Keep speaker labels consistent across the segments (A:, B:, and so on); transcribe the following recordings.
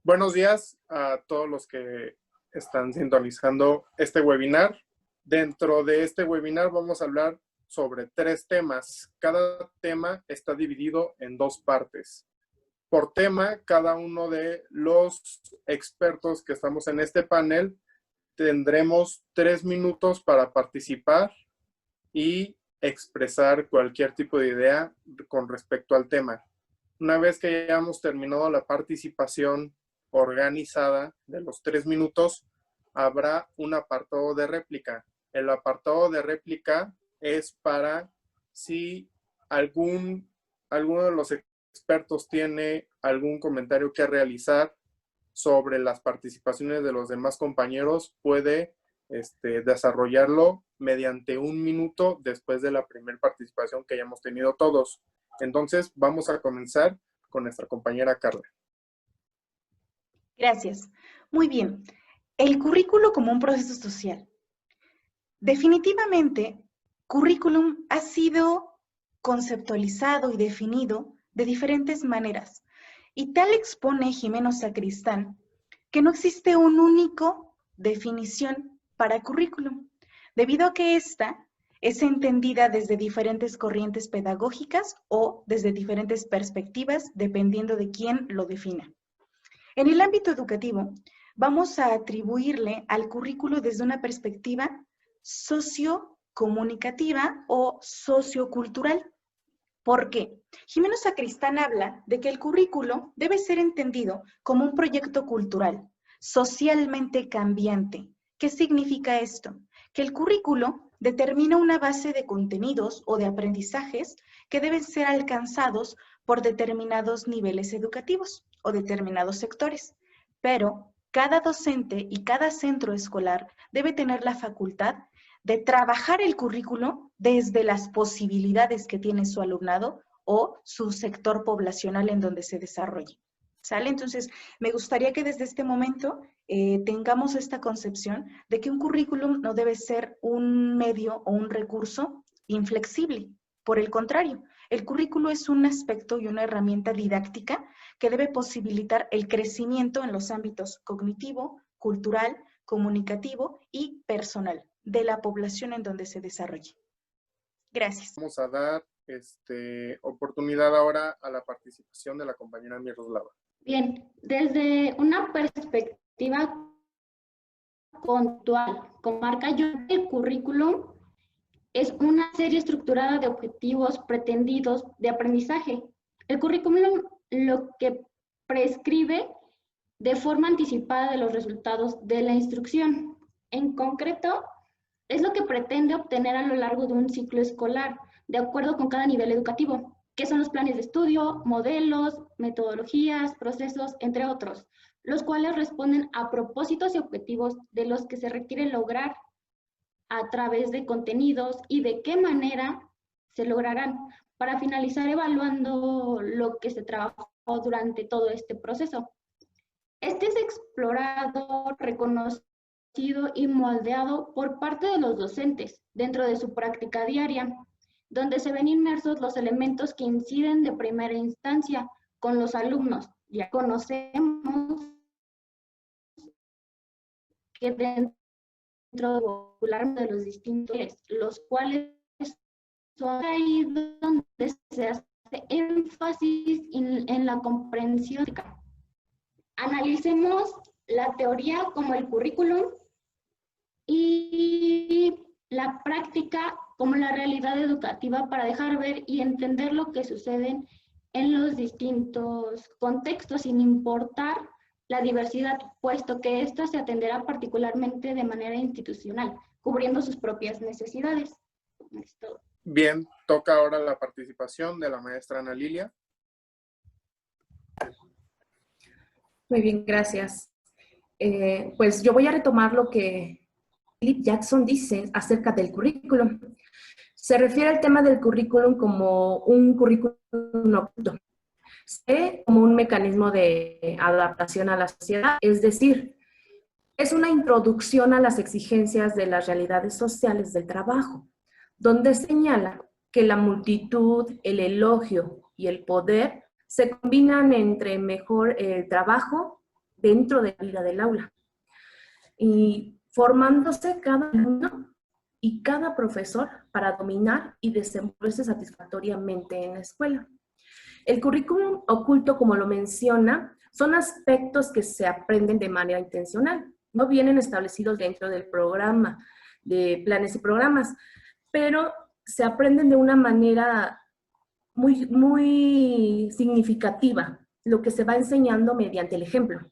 A: Buenos días a todos los que están sintonizando este webinar. Dentro de este webinar vamos a hablar sobre 3 temas. Cada tema está dividido en 2 partes. Por tema, cada uno de los expertos que estamos en este panel tendremos 3 minutos para participar y expresar cualquier tipo de idea con respecto al tema. Una vez que hayamos terminado la participación organizada de los 3 minutos, habrá un apartado de réplica. El apartado de réplica es para si alguno de los expertos tiene algún comentario que realizar sobre las participaciones de los demás compañeros, puede desarrollarlo mediante 1 minuto después de la primera participación que hayamos tenido todos. Entonces, vamos a comenzar con nuestra compañera Carla.
B: Gracias. Muy bien. El currículo como un proceso social. Definitivamente, currículum ha sido conceptualizado y definido de diferentes maneras. Y tal expone Jimeno Sacristán que no existe una única definición para currículum, debido a que esta es entendida desde diferentes corrientes pedagógicas o desde diferentes perspectivas, dependiendo de quién lo defina. En el ámbito educativo, vamos a atribuirle al currículo desde una perspectiva sociocomunicativa o sociocultural. ¿Por qué? Jimeno Sacristán habla de que el currículo debe ser entendido como un proyecto cultural, socialmente cambiante. ¿Qué significa esto? Que el currículo determina una base de contenidos o de aprendizajes que deben ser alcanzados por determinados niveles educativos o determinados sectores. Pero cada docente y cada centro escolar debe tener la facultad de trabajar el currículo desde las posibilidades que tiene su alumnado o su sector poblacional en donde se desarrolle. ¿Sale? Entonces, me gustaría que desde este momento tengamos esta concepción de que un currículum no debe ser un medio o un recurso inflexible. Por el contrario, el currículo es un aspecto y una herramienta didáctica que debe posibilitar el crecimiento en los ámbitos cognitivo, cultural, comunicativo y personal de la población en donde se desarrolle. Gracias.
A: Vamos a dar oportunidad ahora a la participación de la compañera Miroslava.
C: Bien, desde una perspectiva puntual, como marca yo, el currículum es una serie estructurada de objetivos pretendidos de aprendizaje. El currículum lo que prescribe de forma anticipada de los resultados de la instrucción. En concreto, es lo que pretende obtener a lo largo de un ciclo escolar, de acuerdo con cada nivel educativo, que son los planes de estudio, modelos, metodologías, procesos, entre otros, los cuales responden a propósitos y objetivos de los que se requiere lograr a través de contenidos y de qué manera se lograrán, para finalizar evaluando lo que se trabajó durante todo este proceso. Este es explorado, reconocido y moldeado por parte de los docentes dentro de su práctica diaria, donde se ven inmersos los elementos que inciden de primera instancia con los alumnos. Ya conocemos que dentro de los distintos, los cuales son ahí donde se hace énfasis en la comprensión. Analicemos la teoría como el currículum y la práctica como la realidad educativa para dejar ver y entender lo que sucede en los distintos contextos sin importar la diversidad, puesto que ésta se atenderá particularmente de manera institucional, cubriendo sus propias necesidades. Es todo.
A: Bien, toca ahora la participación de la maestra Ana Lilia.
D: Muy bien, gracias. Pues yo voy a retomar lo que Philip Jackson dice acerca del currículum. Se refiere al tema del currículum como un currículum oculto, como un mecanismo de adaptación a la sociedad, es decir, es una introducción a las exigencias de las realidades sociales del trabajo, donde señala que la multitud, el elogio y el poder se combinan entre mejor trabajo dentro de la vida del aula. Y formándose cada alumno y cada profesor para dominar y desenvolverse satisfactoriamente en la escuela. El currículum oculto, como lo menciona, son aspectos que se aprenden de manera intencional. No vienen establecidos dentro del programa, de planes y programas, pero se aprenden de una manera muy significativa, lo que se va enseñando mediante el ejemplo.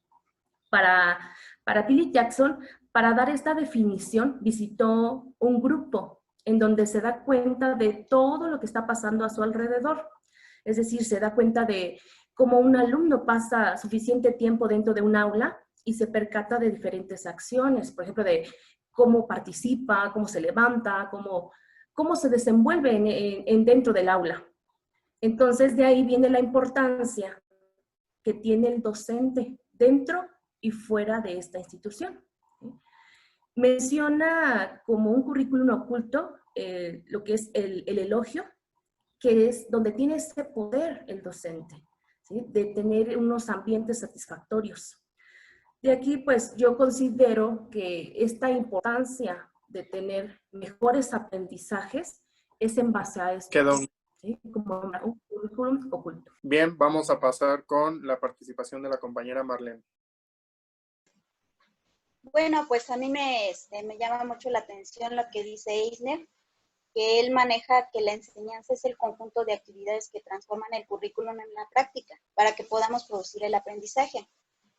D: Para Philip Jackson, para dar esta definición, visitó un grupo en donde se da cuenta de todo lo que está pasando a su alrededor. Es decir, se da cuenta de cómo un alumno pasa suficiente tiempo dentro de un aula y se percata de diferentes acciones, por ejemplo, de cómo participa, cómo se levanta, cómo se desenvuelve dentro del aula. Entonces, de ahí viene la importancia que tiene el docente dentro y fuera de esta institución. Menciona como un currículum oculto lo que es el elogio, que es donde tiene ese poder el docente, ¿sí? De tener unos ambientes satisfactorios. De aquí, pues, yo considero que esta importancia de tener mejores aprendizajes es en base a esto, ¿sí? Como un currículum oculto.
A: Bien, vamos a pasar con la participación de la compañera Marlene.
E: Bueno, pues a mí me llama mucho la atención lo que dice Eisner, que él maneja que la enseñanza es el conjunto de actividades que transforman el currículum en la práctica para que podamos producir el aprendizaje.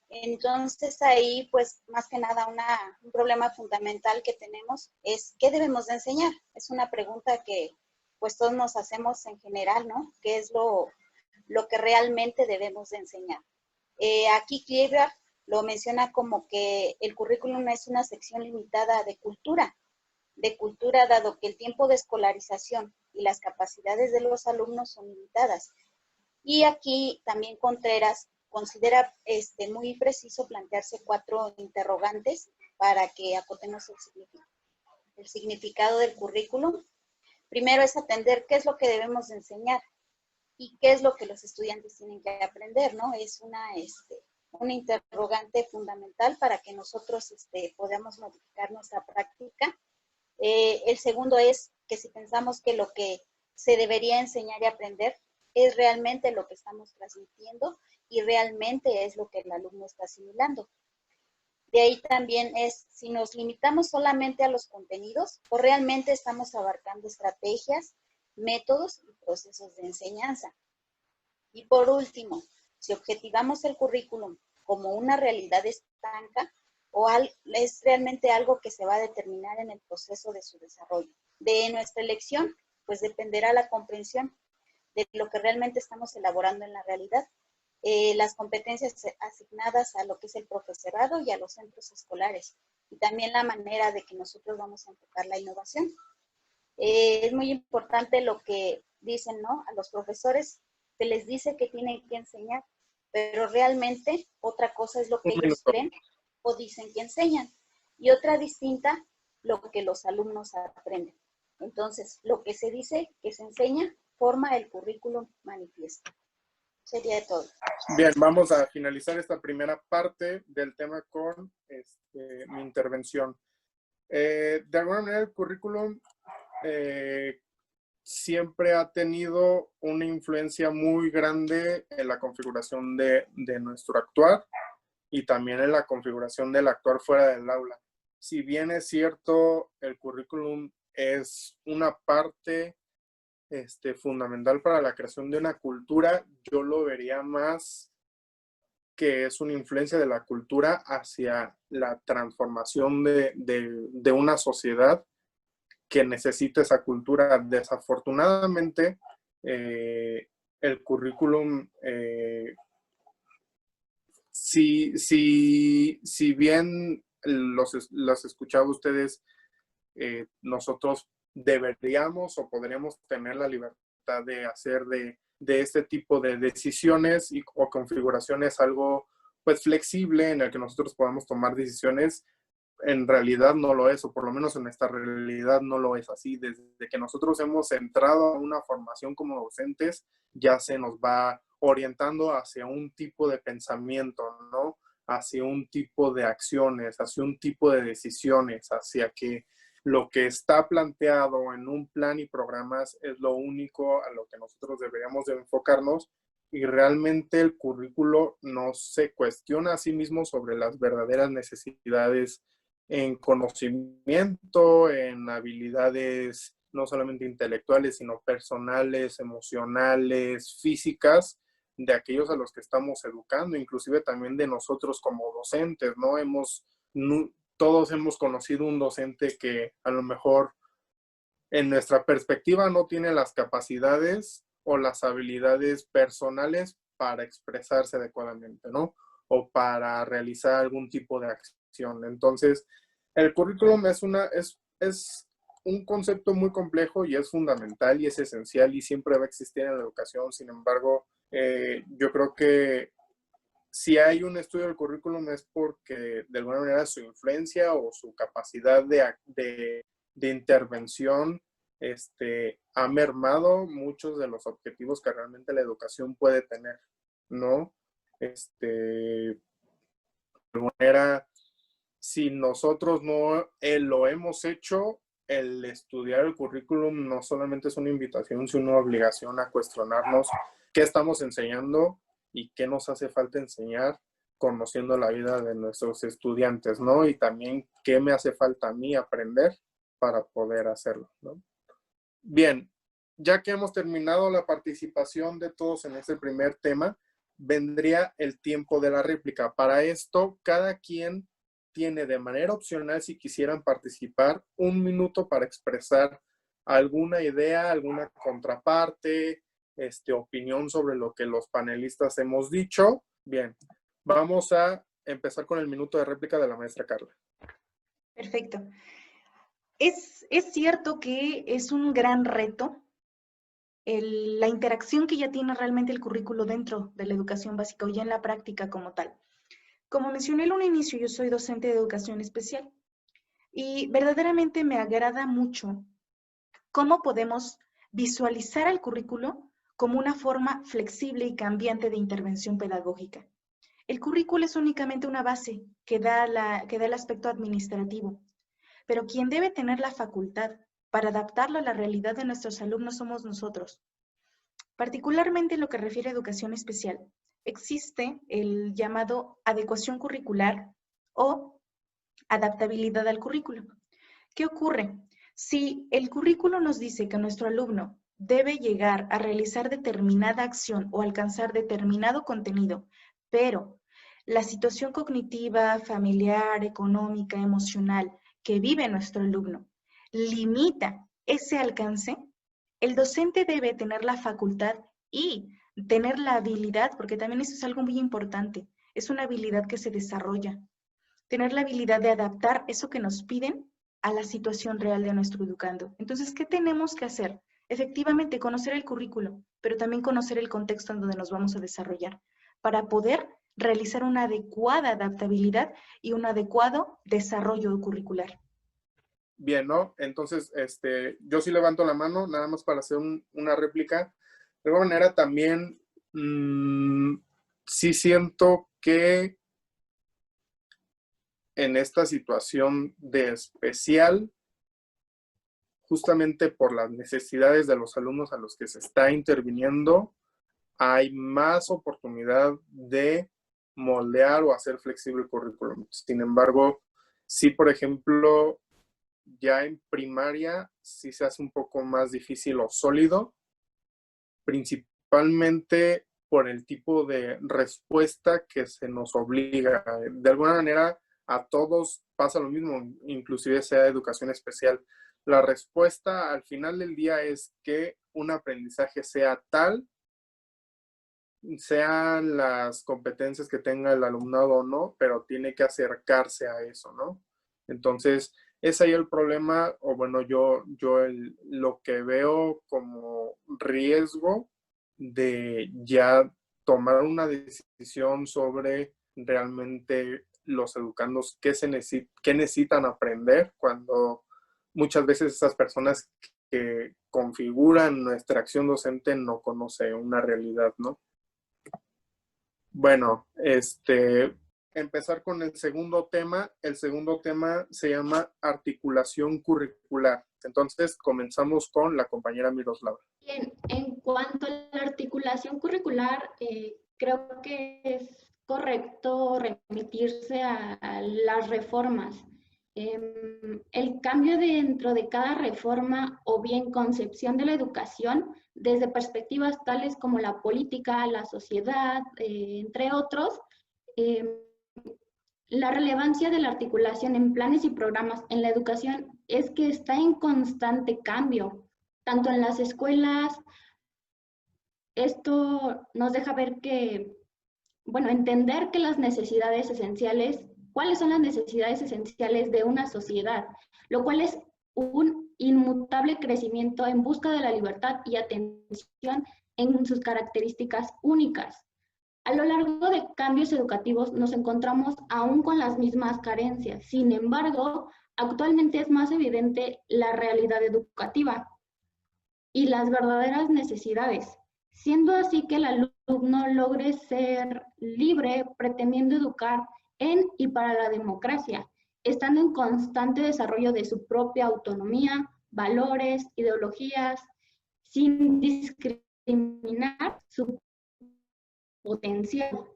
E: Entonces ahí, pues, más que nada un problema fundamental que tenemos es ¿qué debemos de enseñar? Es una pregunta que, pues, todos nos hacemos en general, ¿no? ¿Qué es lo que realmente debemos de enseñar? Aquí Kierkegaard lo menciona como que el currículum es una sección limitada de cultura, dado que el tiempo de escolarización y las capacidades de los alumnos son limitadas. Y aquí también Contreras considera muy preciso plantearse 4 interrogantes para que acotemos el significado del currículum. Primero es atender qué es lo que debemos de enseñar y qué es lo que los estudiantes tienen que aprender, ¿no? Es una interrogante fundamental para que nosotros podamos modificar nuestra práctica. El segundo es que si pensamos que lo que se debería enseñar y aprender es realmente lo que estamos transmitiendo y realmente es lo que el alumno está asimilando. De ahí también es si nos limitamos solamente a los contenidos o realmente estamos abarcando estrategias, métodos y procesos de enseñanza. Y por último, si objetivamos el currículum como una realidad estanca o es realmente algo que se va a determinar en el proceso de su desarrollo. De nuestra elección, pues dependerá la comprensión de lo que realmente estamos elaborando en la realidad, las competencias asignadas a lo que es el profesorado y a los centros escolares, y también la manera de que nosotros vamos a enfocar la innovación. Es muy importante lo que dicen, ¿no? A los profesores se les dice que tienen que enseñar, pero realmente otra cosa es lo que ellos creen o dicen que enseñan, y otra distinta lo que los alumnos aprenden. Entonces, lo que se dice que se enseña forma el currículum manifiesto. Sería todo.
A: Bien, vamos a finalizar esta primera parte del tema con mi intervención. De alguna manera, el currículum siempre ha tenido una influencia muy grande en la configuración de nuestro actuar y también en la configuración del actuar fuera del aula. Si bien es cierto, el currículum es una parte fundamental para la creación de una cultura, yo lo vería más que es una influencia de la cultura hacia la transformación de una sociedad que necesita esa cultura. Desafortunadamente, el currículum, si bien los escuchaba ustedes, nosotros deberíamos o podríamos tener la libertad de hacer de este tipo de decisiones o configuraciones algo pues flexible en el que nosotros podamos tomar decisiones. En realidad no lo es, o por lo menos en nuestra realidad no lo es así. Desde que nosotros hemos entrado a una formación como docentes, ya se nos va orientando hacia un tipo de pensamiento, ¿no? hacia un tipo de acciones, hacia un tipo de decisiones, hacia que lo que está planteado en un plan y programas es lo único a lo que nosotros deberíamos de enfocarnos, y realmente el currículo no se cuestiona a sí mismo sobre las verdaderas necesidades en conocimiento, en habilidades no solamente intelectuales, sino personales, emocionales, físicas, de aquellos a los que estamos educando, inclusive también de nosotros como docentes, ¿no? Todos hemos conocido un docente que a lo mejor en nuestra perspectiva no tiene las capacidades o las habilidades personales para expresarse adecuadamente, ¿no? O para realizar algún tipo de acción. Entonces, el currículum es un concepto muy complejo y es fundamental y es esencial y siempre va a existir en la educación. Sin embargo, yo creo que si hay un estudio del currículum es porque de alguna manera su influencia o su capacidad de intervención ha mermado muchos de los objetivos que realmente la educación puede tener, ¿no? De alguna manera, si nosotros no lo hemos hecho, el estudiar el currículum no solamente es una invitación, sino una obligación a cuestionarnos qué estamos enseñando y qué nos hace falta enseñar, conociendo la vida de nuestros estudiantes, ¿no? Y también qué me hace falta a mí aprender para poder hacerlo, ¿no? Bien, ya que hemos terminado la participación de todos en este primer tema, vendría el tiempo de la réplica. Para esto, cada quien tiene de manera opcional, si quisieran participar, 1 minuto para expresar alguna idea, alguna contraparte, opinión sobre lo que los panelistas hemos dicho. Bien, vamos a empezar con el minuto de réplica de la maestra Carla.
B: Perfecto. Es cierto que es un gran reto la interacción que ya tiene realmente el currículo dentro de la educación básica o ya en la práctica como tal. Como mencioné en un inicio, yo soy docente de educación especial y verdaderamente me agrada mucho cómo podemos visualizar el currículo como una forma flexible y cambiante de intervención pedagógica. El currículo es únicamente una base que da el aspecto administrativo, pero quien debe tener la facultad para adaptarlo a la realidad de nuestros alumnos somos nosotros. Particularmente en lo que refiere a educación especial, existe el llamado adecuación curricular o adaptabilidad al currículo. ¿Qué ocurre? Si el currículo nos dice que nuestro alumno debe llegar a realizar determinada acción o alcanzar determinado contenido, pero la situación cognitiva, familiar, económica, emocional que vive nuestro alumno limita ese alcance, el docente debe tener la facultad y tener la habilidad, porque también eso es algo muy importante, es una habilidad que se desarrolla, tener la habilidad de adaptar eso que nos piden a la situación real de nuestro educando. Entonces, ¿qué tenemos que hacer? Efectivamente, conocer el currículo, pero también conocer el contexto en donde nos vamos a desarrollar, para poder realizar una adecuada adaptabilidad y un adecuado desarrollo curricular.
A: Bien, ¿no? Entonces, yo sí levanto la mano, nada más para hacer una réplica. De alguna manera también, sí siento que en esta situación de especial, justamente por las necesidades de los alumnos a los que se está interviniendo, hay más oportunidad de moldear o hacer flexible el currículum. Sin embargo, sí, por ejemplo, ya en primaria sí se hace un poco más difícil o sólido, principalmente por el tipo de respuesta que se nos obliga. De alguna manera, a todos pasa lo mismo, inclusive sea educación especial. La respuesta al final del día es que un aprendizaje sea tal, sean las competencias que tenga el alumnado o no, pero tiene que acercarse a eso, ¿no? Entonces, es ahí el problema, o bueno, lo que veo como riesgo de ya tomar una decisión sobre realmente los educandos qué necesitan aprender, cuando muchas veces esas personas que configuran nuestra acción docente no conocen una realidad, ¿no? Bueno, empezar con el segundo tema. El segundo tema se llama articulación curricular. Entonces, comenzamos con la compañera Miroslava.
C: Bien, en cuanto a la articulación curricular, creo que es correcto remitirse a las reformas. El cambio dentro de cada reforma o bien concepción de la educación desde perspectivas tales como la política, la sociedad, entre otros, la relevancia de la articulación en planes y programas en la educación es que está en constante cambio, tanto en las escuelas. Esto nos deja ver que, bueno, entender que las necesidades esenciales, cuáles son las necesidades esenciales de una sociedad, lo cual es un inmutable crecimiento en busca de la libertad y atención en sus características únicas. A lo largo de cambios educativos nos encontramos aún con las mismas carencias. Sin embargo, actualmente es más evidente la realidad educativa y las verdaderas necesidades, siendo así que el alumno logre ser libre pretendiendo educar en y para la democracia, estando en constante desarrollo de su propia autonomía, valores, ideologías, sin discriminar su potencial.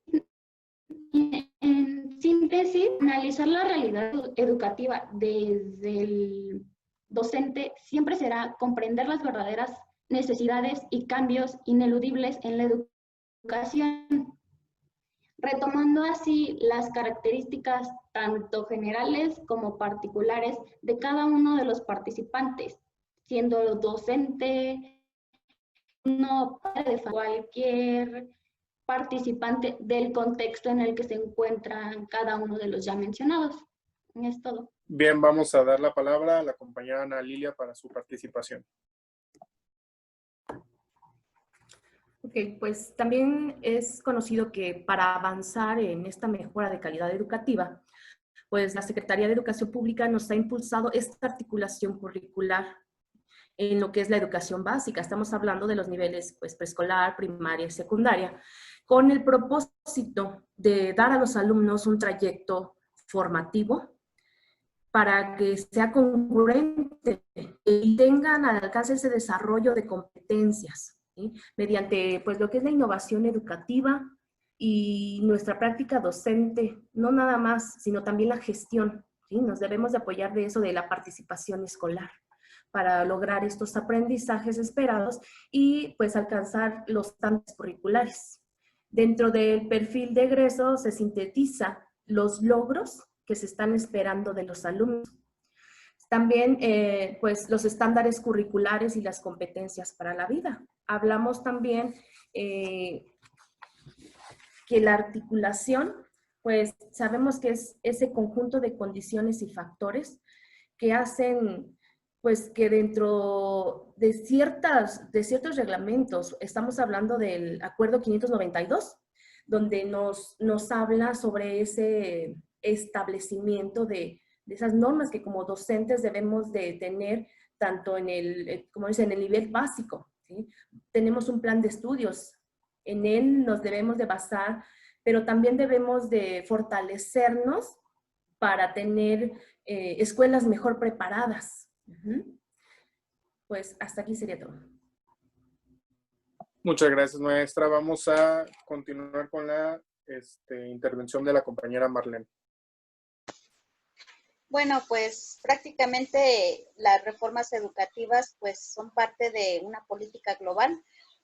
C: En síntesis, analizar la realidad educativa desde el docente siempre será comprender las verdaderas necesidades y cambios ineludibles en la educación, retomando así las características tanto generales como particulares de cada uno de los participantes, siendo docente, no de cualquier participante del contexto en el que se encuentran cada uno de los ya mencionados. Es todo.
A: Bien, vamos a dar la palabra a la compañera Ana Lilia para su participación.
D: Ok, pues también es conocido que para avanzar en esta mejora de calidad educativa, pues la Secretaría de Educación Pública nos ha impulsado esta articulación curricular en lo que es la educación básica. Estamos hablando de los niveles pues, preescolar, primaria y secundaria, con el propósito de dar a los alumnos un trayecto formativo para que sea congruente y tengan al alcance ese desarrollo de competencias, ¿sí? Mediante pues, lo que es la innovación educativa y nuestra práctica docente, no nada más, sino también la gestión, ¿sí? Nos debemos de apoyar de eso de la participación escolar para lograr estos aprendizajes esperados y pues alcanzar los estándares curriculares. Dentro del perfil de egreso se sintetiza los logros que se están esperando de los alumnos. También pues los estándares curriculares y las competencias para la vida. Hablamos también que la articulación, pues sabemos que es ese conjunto de condiciones y factores que hacen pues que dentro de ciertos reglamentos, estamos hablando del Acuerdo 592, donde nos habla sobre ese establecimiento de esas normas que como docentes debemos de tener tanto en el, como dice, en el nivel básico, ¿sí? Tenemos un plan de estudios, en él nos debemos de basar, pero también debemos de fortalecernos para tener escuelas mejor preparadas. Pues hasta aquí sería todo.
A: Muchas gracias, maestra. Vamos a continuar con la intervención de la compañera Marlene.
E: Bueno, pues prácticamente las reformas educativas pues son parte de una política global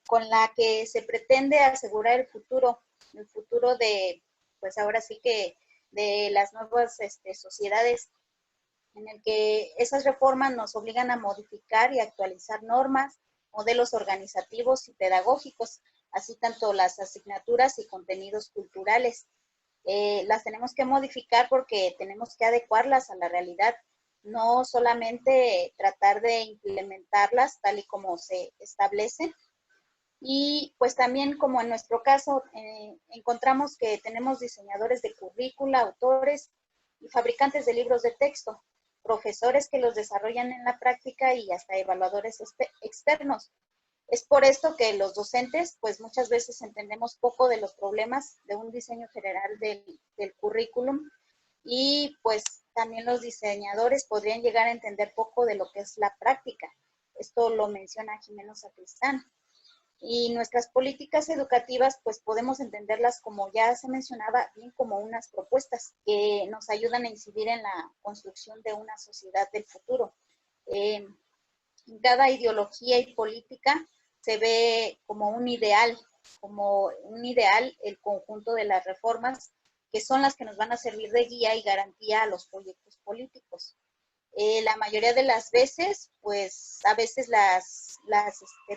E: con la que se pretende asegurar el futuro de, pues ahora sí que de las nuevas sociedades, en el que esas reformas nos obligan a modificar y actualizar normas, modelos organizativos y pedagógicos, así tanto las asignaturas y contenidos culturales. Las tenemos que modificar porque tenemos que adecuarlas a la realidad, no solamente tratar de implementarlas tal y como se establecen. Y pues también, como en nuestro caso, encontramos que tenemos diseñadores de currícula, autores y fabricantes de libros de texto, profesores que los desarrollan en la práctica y hasta evaluadores externos. Es por esto que los docentes, pues muchas veces entendemos poco de los problemas de un diseño general del currículum, y pues también los diseñadores podrían llegar a entender poco de lo que es la práctica. Esto lo menciona Jimeno Sacristán. Y nuestras políticas educativas, pues podemos entenderlas, como ya se mencionaba, bien como unas propuestas que nos ayudan a incidir en la construcción de una sociedad del futuro. En cada ideología y política se ve como un ideal el conjunto de las reformas que son las que nos van a servir de guía y garantía a los proyectos políticos. La mayoría de las veces, pues a veces las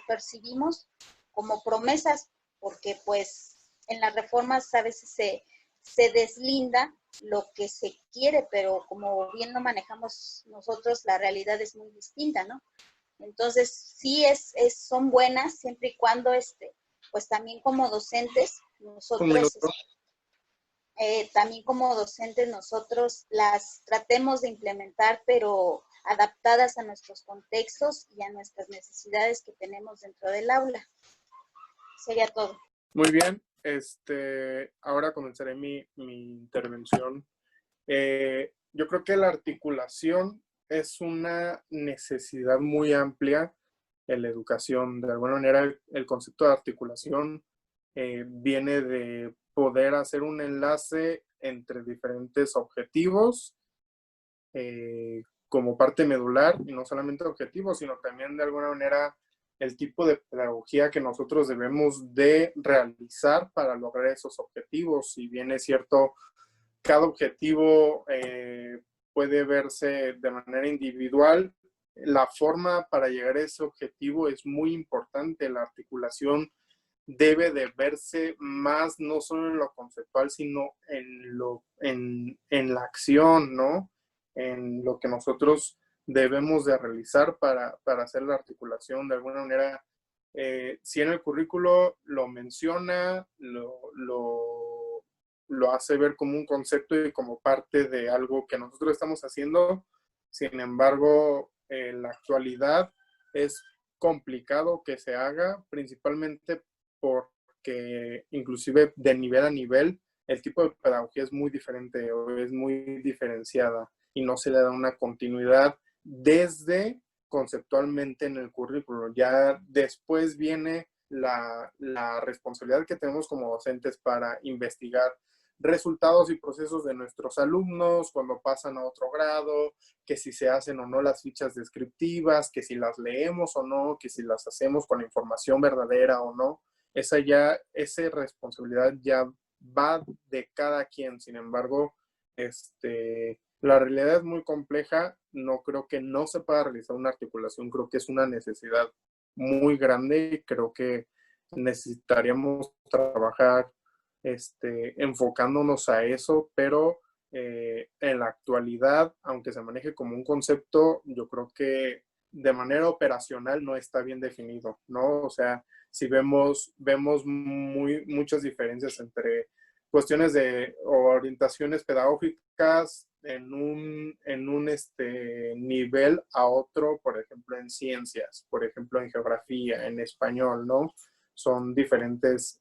E: percibimos como promesas, porque pues en las reformas a veces se deslinda lo que se quiere, pero como bien lo manejamos nosotros, la realidad es muy distinta, ¿no? Entonces, sí son buenas siempre y cuando, pues también como docentes, nosotros las tratemos de implementar, pero adaptadas a nuestros contextos y a nuestras necesidades que tenemos dentro del aula. Sería todo.
A: Muy bien, ahora comenzaré mi intervención. Yo creo que la articulación es una necesidad muy amplia en la educación. De alguna manera, el concepto de articulación viene de poder hacer un enlace entre diferentes objetivos como parte medular, y no solamente objetivos, sino también de alguna manera el tipo de pedagogía que nosotros debemos de realizar para lograr esos objetivos. Si bien es cierto, cada objetivo puede verse de manera individual, la forma para llegar a ese objetivo es muy importante. La articulación debe de verse más, no solo en lo conceptual, sino en la acción, ¿no? En lo que nosotros debemos de realizar para hacer la articulación. De alguna manera, si en el currículo lo menciona, lo hace ver como un concepto y como parte de algo que nosotros estamos haciendo. Sin embargo, en la actualidad es complicado que se haga, principalmente porque inclusive de nivel a nivel el tipo de pedagogía es muy diferente o es muy diferenciada y no se le da una continuidad desde conceptualmente en el currículo. Ya después viene la responsabilidad que tenemos como docentes para investigar resultados y procesos de nuestros alumnos cuando pasan a otro grado, que si se hacen o no las fichas descriptivas, que si las leemos o no, que si las hacemos con la información verdadera o no. Esa responsabilidad ya va de cada quien. Sin embargo, la realidad es muy compleja. No creo que no se pueda realizar una articulación. Creo que es una necesidad muy grande y creo que necesitaríamos trabajar enfocándonos a eso, pero en la actualidad, aunque se maneje como un concepto, yo creo que de manera operacional no está bien definido, ¿no? O sea, si vemos muchas diferencias entre cuestiones de orientaciones pedagógicas en un nivel a otro, por ejemplo, en ciencias, por ejemplo, en geografía, en español, ¿no? Son diferentes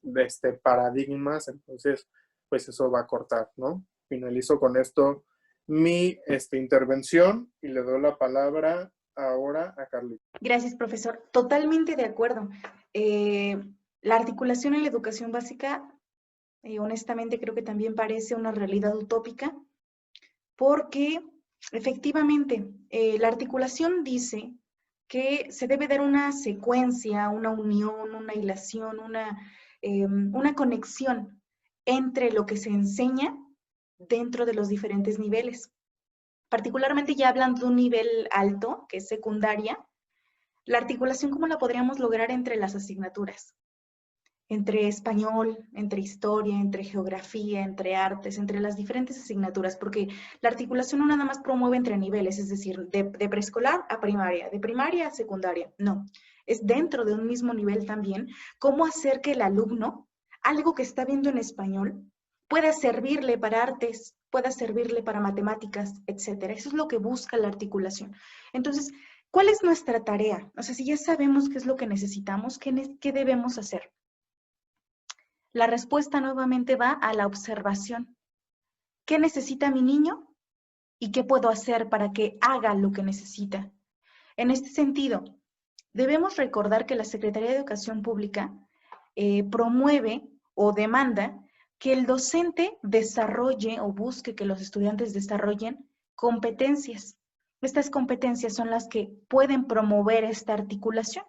A: paradigmas, entonces, pues eso va a cortar, ¿no? Finalizo con esto mi intervención y le doy la palabra ahora a Carlita.
B: Gracias, profesor. Totalmente de acuerdo. La articulación en la educación básica, honestamente, creo que también parece una realidad utópica, porque efectivamente la articulación dice que se debe dar una secuencia, una unión, una hilación, una conexión entre lo que se enseña dentro de los diferentes niveles. Particularmente ya hablando de un nivel alto, que es secundaria, la articulación, ¿cómo la podríamos lograr entre las asignaturas? Entre español, entre historia, entre geografía, entre artes, entre las diferentes asignaturas, porque la articulación no nada más promueve entre niveles, es decir, de preescolar a primaria, de primaria a secundaria, no. Es dentro de un mismo nivel también, cómo hacer que el alumno, algo que está viendo en español, pueda servirle para artes, pueda servirle para matemáticas, etcétera. Eso es lo que busca la articulación. Entonces, ¿Cuál es nuestra tarea? O sea, si ya sabemos qué es lo que necesitamos, ¿qué debemos hacer? La respuesta nuevamente va a la observación. ¿Qué necesita mi niño? ¿Y qué puedo hacer para que haga lo que necesita? En este sentido, debemos recordar que la Secretaría de Educación Pública promueve o demanda que el docente desarrolle o busque que los estudiantes desarrollen competencias. Estas competencias son las que pueden promover esta articulación.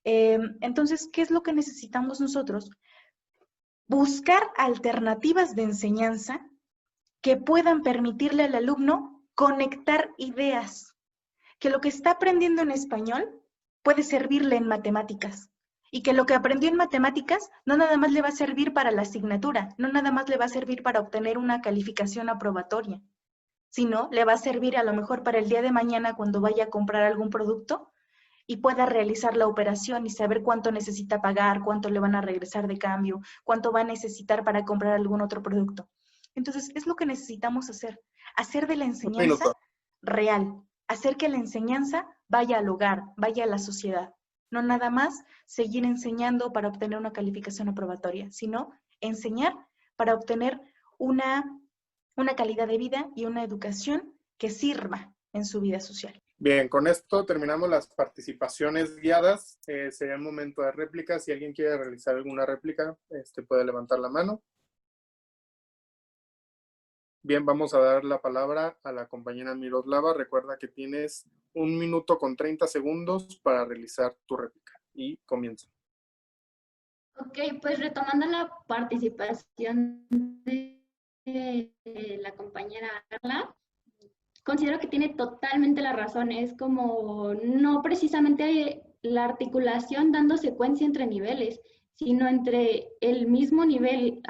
B: Entonces, ¿qué es lo que necesitamos nosotros? Buscar alternativas de enseñanza que puedan permitirle al alumno conectar ideas, que lo que está aprendiendo en español puede servirle en matemáticas, y que lo que aprendió en matemáticas no nada más le va a servir para la asignatura, no nada más le va a servir para obtener una calificación aprobatoria, sino le va a servir a lo mejor para el día de mañana cuando vaya a comprar algún producto y pueda realizar la operación y saber cuánto necesita pagar, cuánto le van a regresar de cambio, cuánto va a necesitar para comprar algún otro producto. Entonces, es lo que necesitamos hacer de la enseñanza real, hacer que la enseñanza vaya al hogar, vaya a la sociedad. No nada más seguir enseñando para obtener una calificación aprobatoria, sino enseñar para obtener una calidad de vida y una educación que sirva en su vida social.
A: Bien, con esto terminamos las participaciones guiadas. Sería el momento de réplica. Si alguien quiere realizar alguna réplica, puede levantar la mano. Bien, vamos a dar la palabra a la compañera Miroslava. Recuerda que tienes 1 minuto con 30 segundos para realizar tu réplica. Y comienza.
C: Ok, pues retomando la participación de la compañera Carla, considero que tiene totalmente la razón. Es como no precisamente la articulación dando secuencia entre niveles, sino entre el mismo nivel.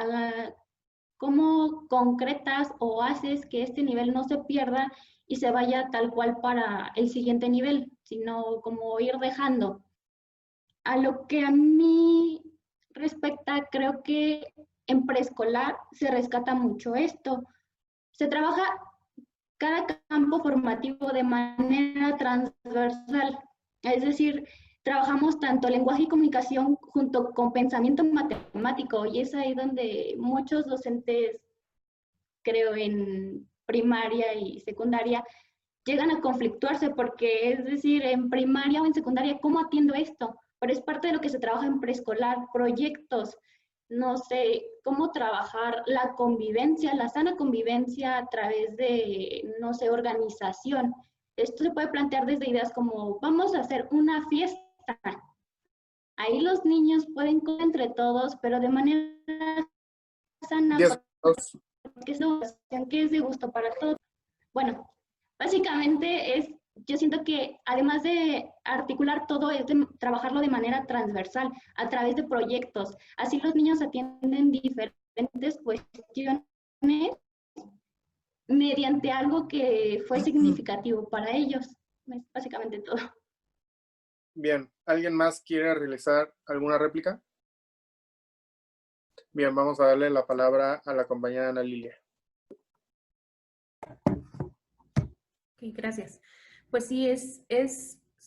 C: ¿Cómo concretas o haces que este nivel no se pierda y se vaya tal cual para el siguiente nivel, sino como ir dejando? A lo que a mí respecta, creo que en preescolar se rescata mucho esto. Se trabaja cada campo formativo de manera transversal, es decir, trabajamos tanto lenguaje y comunicación junto con pensamiento matemático, y es ahí donde muchos docentes, creo, en primaria y secundaria, llegan a conflictuarse, porque es decir, en primaria o en secundaria, ¿cómo atiendo esto? Pero es parte de lo que se trabaja en preescolar, proyectos, no sé, cómo trabajar la convivencia, la sana convivencia a través de, no sé, organización. Esto se puede plantear desde ideas como, vamos a hacer una fiesta. Ahí los niños pueden comer entre todos, pero de manera sana, que es de gusto para todos. Bueno, básicamente yo siento que además de articular todo, es de trabajarlo de manera transversal, a través de proyectos. Así los niños atienden diferentes cuestiones mediante algo que fue significativo para ellos. Es básicamente todo.
A: Bien, ¿alguien más quiere realizar alguna réplica? Bien, vamos a darle la palabra a la compañera Ana Lilia.
D: Ok, gracias. Pues sí, es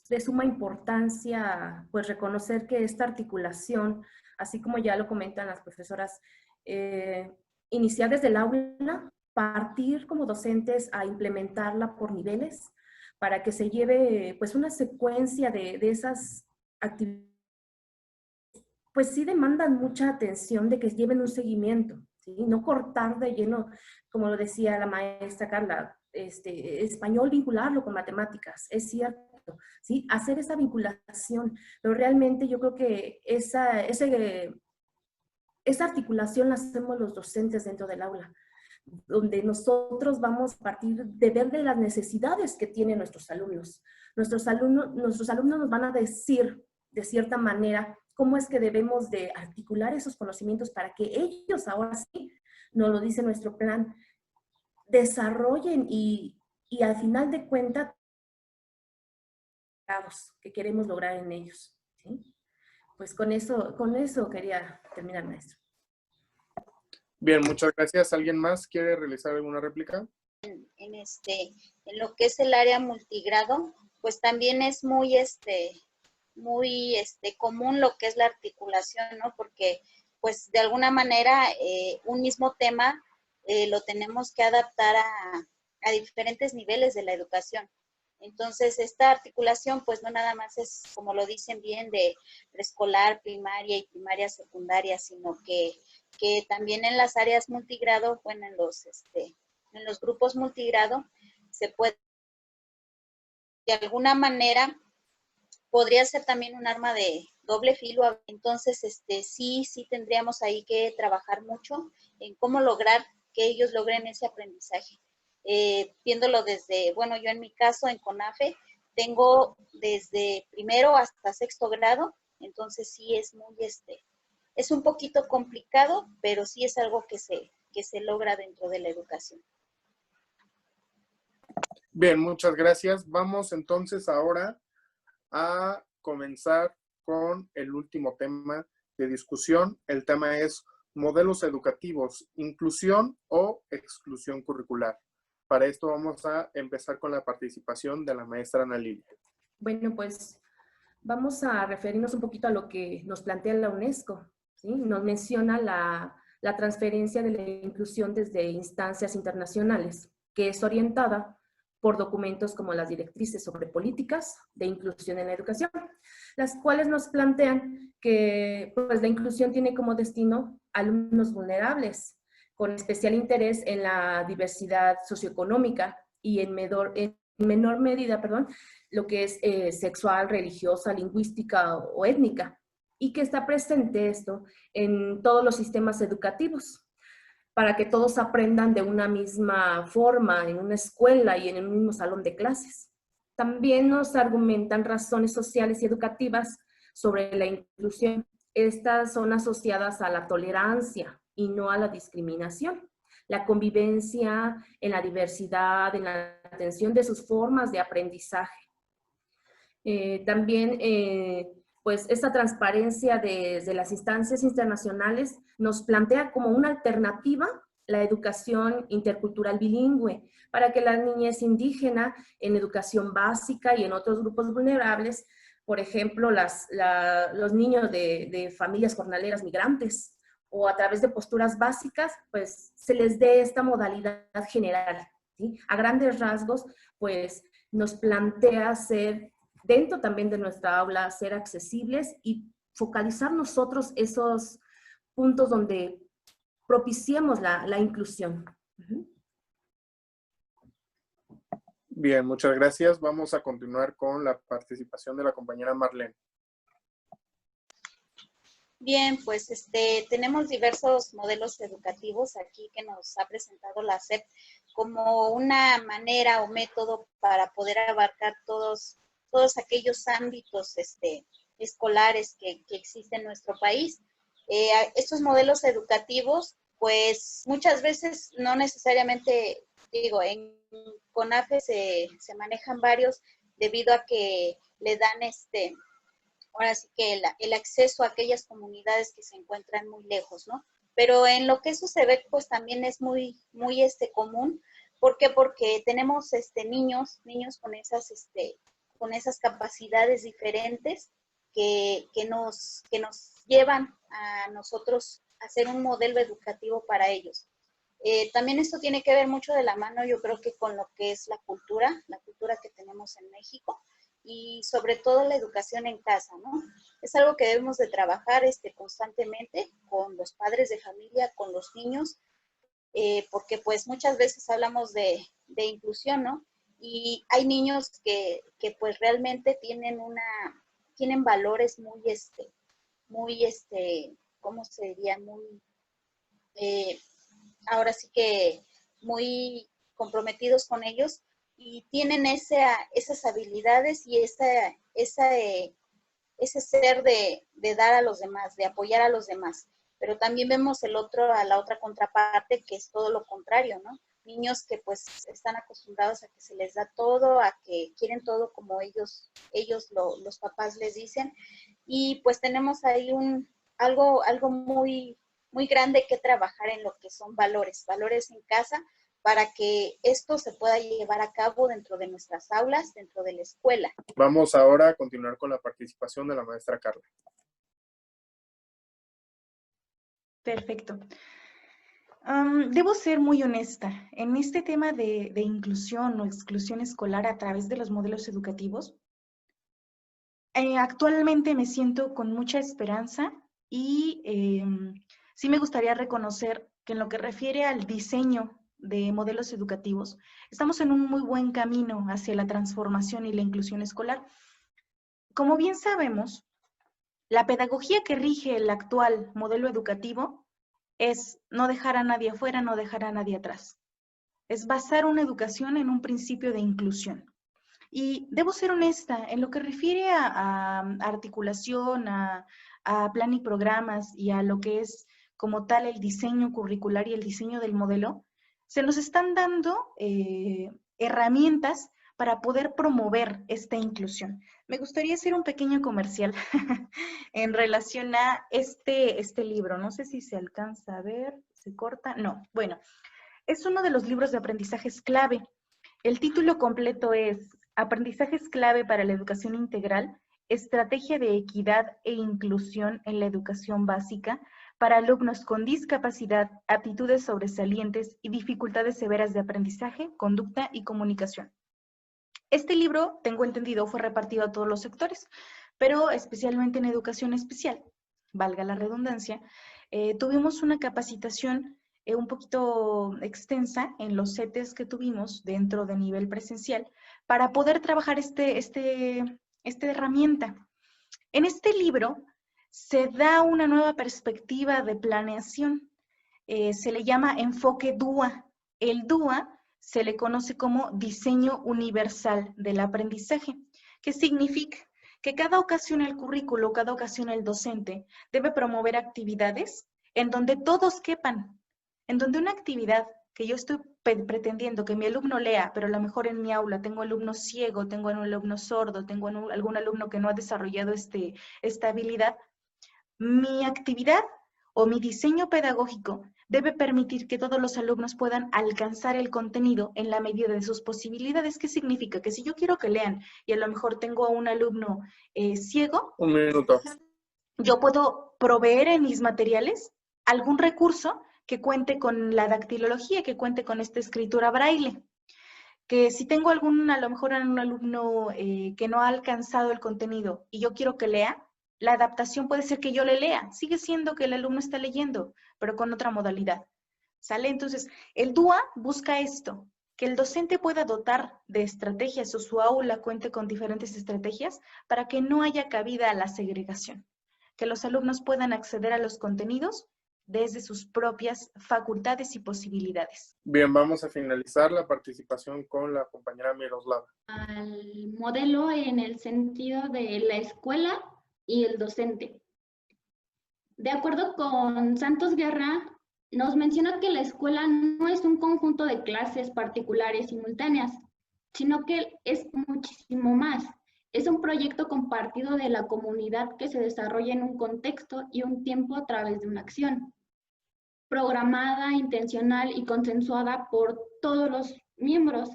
D: de suma importancia pues reconocer que esta articulación, así como ya lo comentan las profesoras, iniciar desde el aula, partir como docentes a implementarla por niveles para que se lleve pues una secuencia de esas actividades, pues sí demandan mucha atención de que lleven un seguimiento, ¿sí? No cortar de lleno, como lo decía la maestra Carla, español vincularlo con matemáticas, es cierto, ¿sí? Hacer esa vinculación, pero realmente yo creo que esa articulación la hacemos los docentes dentro del aula, donde nosotros vamos a partir de ver de las necesidades que tienen nuestros alumnos. Nuestros alumnos nos van a decir, de cierta manera, cómo es que debemos de articular esos conocimientos para que ellos ahora sí, nos lo dice nuestro plan, desarrollen y al final de cuentas que queremos lograr en ellos, ¿sí? Pues con eso quería terminar, maestro.
A: Bien, muchas gracias. ¿Alguien más quiere realizar alguna réplica?
E: En lo que es el área multigrado, pues también es muy, común lo que es la articulación, ¿no? Porque pues de alguna manera un mismo tema lo tenemos que adaptar a diferentes niveles de la educación. Entonces, esta articulación, pues no nada más es, como lo dicen bien, de preescolar, primaria y primaria secundaria, sino que también en las áreas multigrado, bueno, en los grupos multigrado, se puede, de alguna manera, podría ser también un arma de doble filo. Entonces, sí tendríamos ahí que trabajar mucho en cómo lograr que ellos logren ese aprendizaje. Viéndolo desde, bueno, yo en mi caso en CONAFE tengo desde primero hasta sexto grado, entonces sí es muy, es un poquito complicado, pero sí es algo que se logra dentro de la educación.
A: Bien, muchas gracias. Vamos entonces ahora a comenzar con el último tema de discusión. El tema es modelos educativos, inclusión o exclusión curricular. Para esto vamos a empezar con la participación de la maestra Ana Lilia.
D: Bueno, pues vamos a referirnos un poquito a lo que nos plantea la UNESCO, ¿sí? Nos menciona la transferencia de la inclusión desde instancias internacionales, que es orientada por documentos como las directrices sobre políticas de inclusión en la educación, las cuales nos plantean que pues, la inclusión tiene como destino alumnos vulnerables, con especial interés en la diversidad socioeconómica y en menor medida, lo que es sexual, religiosa, lingüística o étnica, y que está presente esto en todos los sistemas educativos, para que todos aprendan de una misma forma en una escuela y en el mismo salón de clases. También nos argumentan razones sociales y educativas sobre la inclusión. Estas son asociadas a la tolerancia y no a la discriminación. La convivencia en la diversidad, en la atención de sus formas de aprendizaje. También, pues, esta transparencia desde las instancias internacionales nos plantea como una alternativa la educación intercultural bilingüe para que la niñez indígena en educación básica y en otros grupos vulnerables, por ejemplo, los niños de familias jornaleras migrantes, o a través de posturas básicas, pues se les dé esta modalidad general, ¿sí? A grandes rasgos, pues nos plantea ser, dentro también de nuestra aula, ser accesibles y focalizar nosotros esos puntos donde propiciemos la inclusión.
A: Bien, muchas gracias. Vamos a continuar con la participación de la compañera Marlene.
E: Bien, pues tenemos diversos modelos educativos aquí que nos ha presentado la SEP como una manera o método para poder abarcar todos aquellos ámbitos escolares que existen en nuestro país. Estos modelos educativos, pues muchas veces no necesariamente, digo, en CONAFE se manejan varios debido a que le dan ahora sí que el acceso a aquellas comunidades que se encuentran muy lejos, ¿no? Pero en lo que eso se ve, pues también es muy común. ¿Por qué? Porque tenemos niños con esas capacidades diferentes que nos llevan a nosotros a hacer un modelo educativo para ellos. También esto tiene que ver mucho de la mano, yo creo que con lo que es la cultura que tenemos en México, y sobre todo la educación en casa, ¿no? Es algo que debemos de trabajar constantemente con los padres de familia, con los niños, porque pues muchas veces hablamos de inclusión, ¿no? Y hay niños que pues realmente tienen valores muy, ¿cómo se diría? Muy, ahora sí que muy comprometidos con ellos, y tienen esas habilidades y ese ser de dar a los demás, de apoyar a los demás. Pero también vemos a la otra contraparte, que es todo lo contrario, ¿no? Niños que pues están acostumbrados a que se les da todo, a que quieren todo como ellos los papás les dicen, y pues tenemos ahí algo muy grande que trabajar en lo que son valores en casa, para que esto se pueda llevar a cabo dentro de nuestras aulas, dentro de la escuela.
A: Vamos ahora a continuar con la participación de la maestra Carla.
B: Perfecto. Debo ser muy honesta. En este tema de inclusión o exclusión escolar a través de los modelos educativos, actualmente me siento con mucha esperanza y sí me gustaría reconocer que en lo que refiere al diseño de modelos educativos, estamos en un muy buen camino hacia la transformación y la inclusión escolar. Como bien sabemos, la pedagogía que rige el actual modelo educativo es no dejar a nadie afuera, no dejar a nadie atrás. Es basar una educación en un principio de inclusión. Y debo ser honesta, en lo que refiere a articulación, a plan y programas y a lo que es como tal el diseño curricular y el diseño del modelo, se nos están dando herramientas para poder promover esta inclusión. Me gustaría hacer un pequeño comercial en relación a este libro. No sé si se alcanza a ver, ¿se corta? No, bueno, es uno de los libros de aprendizajes clave. El título completo es Aprendizajes clave para la educación integral, estrategia de equidad e inclusión en la educación básica para alumnos con discapacidad, aptitudes sobresalientes y dificultades severas de aprendizaje, conducta y comunicación. Este libro, tengo entendido, fue repartido a todos los sectores, pero especialmente en educación especial, valga la redundancia, tuvimos una capacitación un poquito extensa en los CETES que tuvimos dentro de nivel presencial para poder trabajar esta herramienta. En este libro se da una nueva perspectiva de planeación. Se le llama enfoque DUA. El DUA se le conoce como diseño universal del aprendizaje, que significa que cada ocasión el currículo, cada ocasión el docente debe promover actividades en donde todos quepan, en donde una actividad que yo estoy pretendiendo que mi alumno lea, pero a lo mejor en mi aula tengo alumno ciego, tengo un alumno sordo, tengo algún alumno que no ha desarrollado esta habilidad, mi actividad o mi diseño pedagógico debe permitir que todos los alumnos puedan alcanzar el contenido en la medida de sus posibilidades. ¿Qué significa? Que si yo quiero que lean y a lo mejor tengo a un alumno ciego,
A: Un minuto.
B: yo puedo proveer en mis materiales algún recurso que cuente con la dactilología, que cuente con esta escritura braille. Que si tengo a lo mejor un alumno que no ha alcanzado el contenido y yo quiero que lea, la adaptación puede ser que yo le lea. Sigue siendo que el alumno está leyendo, pero con otra modalidad. ¿Sale? Entonces, el DUA busca esto, que el docente pueda dotar de estrategias o su aula cuente con diferentes estrategias para que no haya cabida a la segregación. Que los alumnos puedan acceder a los contenidos desde sus propias facultades y posibilidades.
A: Bien, vamos a finalizar la participación con la compañera Miroslava.
C: Al modelo en el sentido de la escuela y el docente. De acuerdo con Santos Guerra, nos menciona que la escuela no es un conjunto de clases particulares simultáneas, sino que es muchísimo más. Es un proyecto compartido de la comunidad que se desarrolla en un contexto y un tiempo a través de una acción, programada, intencional y consensuada por todos los miembros.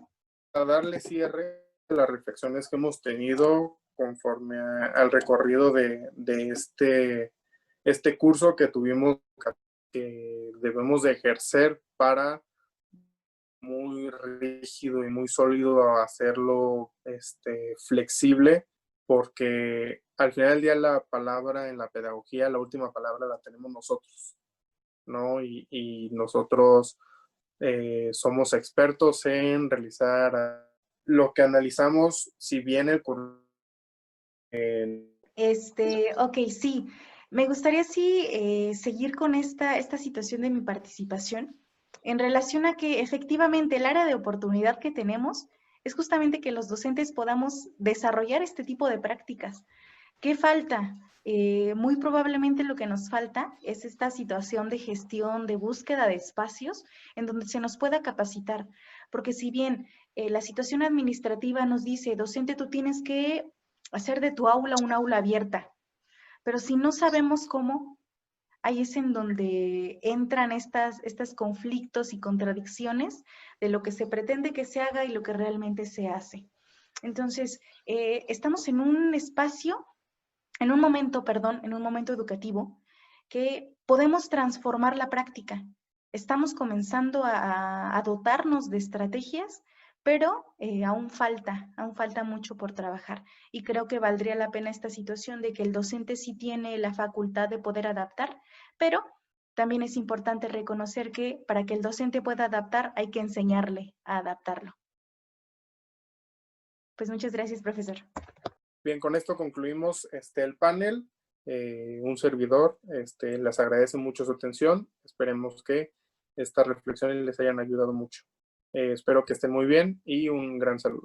A: A darle cierre a las reflexiones que hemos tenido conforme al recorrido de este curso que tuvimos, que debemos de ejercer para muy rígido y muy sólido hacerlo flexible, porque al final del día la palabra en la pedagogía, la última palabra la tenemos nosotros, ¿no? Y nosotros somos expertos en realizar lo que analizamos, si bien el currículum.
B: Ok, sí. Me gustaría seguir con esta situación de mi participación en relación a que efectivamente el área de oportunidad que tenemos es justamente que los docentes podamos desarrollar este tipo de prácticas. ¿Qué falta? Muy probablemente lo que nos falta es esta situación de gestión, de búsqueda de espacios en donde se nos pueda capacitar. Porque si bien la situación administrativa nos dice, docente, tú tienes que hacer de tu aula un aula abierta, pero si no sabemos cómo, ahí es en donde entran estos conflictos y contradicciones de lo que se pretende que se haga y lo que realmente se hace. Entonces, estamos en un espacio, en un momento educativo, que podemos transformar la práctica. Estamos comenzando a dotarnos de estrategias, pero aún falta mucho por trabajar. Y creo que valdría la pena esta situación de que el docente sí tiene la facultad de poder adaptar, pero también es importante reconocer que para que el docente pueda adaptar, hay que enseñarle a adaptarlo. Pues muchas gracias, profesor.
A: Bien, con esto concluimos el panel. Un servidor les agradece mucho su atención. Esperemos que estas reflexiones les hayan ayudado mucho. Espero que estén muy bien y un gran saludo.